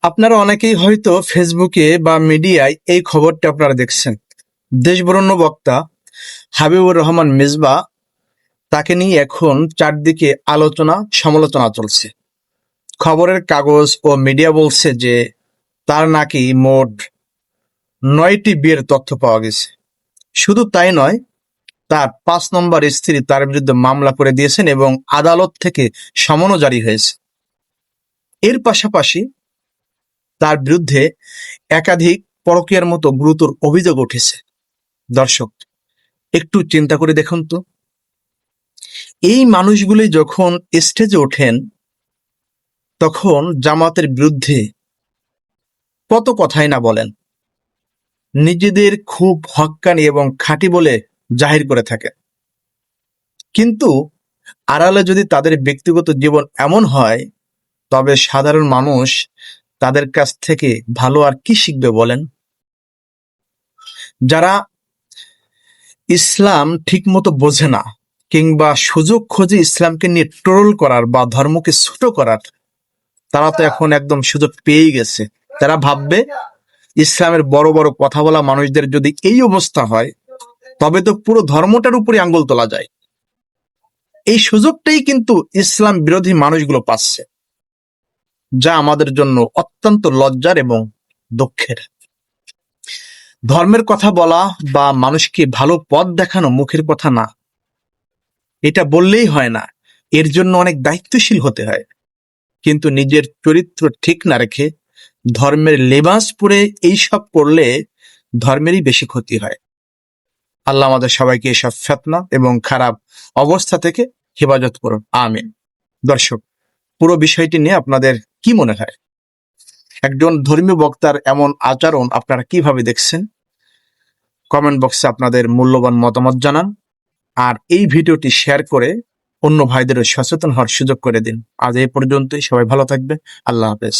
আপনারা অনেকেই হয়তো ফেসবুকে বা মিডিয়ায় এই খবরটা আপনারা দেখছেন। দেশবরেণ্য বক্তা হাবিবুর রহমান মিসবাহ, তাকে নিয়ে এখন চারদিকে আলোচনা সমালোচনা চলছে। খবরের কাগজ ও মিডিয়া বলছে যে তার নাকি মোট 9টি বিয়ের তথ্য পাওয়া গেছে। শুধু তাই নয়, তার 5 নম্বর স্ত্রী তার বিরুদ্ধে মামলা করে দিয়েছেন এবং আদালত থেকে সমনও জারি হয়েছে। এর পাশাপাশি তার বিরুদ্ধে একাধিক পরকীয়ার মতো গুরুতর অভিযোগ উঠেছে। দর্শক, একটু চিন্তা করে দেখুন তো, এই মানুষগুলি যখন স্টেজে ওঠেন তখন জামাতের বিরুদ্ধে কত কথাই না বলেন, নিজেদের খুব হক্কানি এবং খাঁটি বলে জাহির করে থাকে। কিন্তু আড়ালে যদি তাদের ব্যক্তিগত জীবন এমন হয়, তবে সাধারণ মানুষ তাদের কাছ থেকে ভালো আর কি শিখবে বলেন? যারা ইসলাম ঠিকমতো বোঝে না কিংবা সুযোগ খোঁজে ইসলামকে নিয়ে ট্রোল করার বা ধর্মকে ছোট করার, তারা তো এখন একদম সুযোগ পেয়েই গেছে। তারা ভাববে ইসলামের বড় বড় কথা বলা মানুষদের যদি এই অবস্থা হয়, তবে তো পুরো ধর্মটার উপরে আঙ্গুল তোলা যায়। এই সুযোগটাই কিন্তু ইসলাম বিরোধী মানুষগুলো পাচ্ছে, যা আমাদের জন্য অত্যন্ত লজ্জার এবং দুঃখের। ধর্মের কথা বলা বা মানুষকে ভালো পথ দেখানো মুখের কথা না, এটা বললেই হয় না, এর জন্য অনেক দায়িত্বশীল হতে হয়। কিন্তু নিজের চরিত্র ঠিক না রেখে ধর্মের লেবাস পরে এইসব করলে ধর্মেরই বেশি ক্ষতি হয়। আল্লাহ আমাদের সবাইকে এসব ফিতনা এবং খারাপ অবস্থা থেকে হেফাজত করুন, আমিন। দর্শক, পুরো বিষয়টি নিয়ে আপনাদের কি মনে হয়? একজন ধর্মীয় বক্তার এমন আচরণ আপনারা কিভাবে দেখছেন? কমেন্ট বক্সে আপনাদের মূল্যবান মতামত জানান, আর এই ভিডিওটি শেয়ার করে অন্য ভাইদেরও সচেতন হওয়ার সুযোগ করে দিন। আজ এই পর্যন্তই, সবাই ভালো থাকবে। আল্লাহ হাফেজ।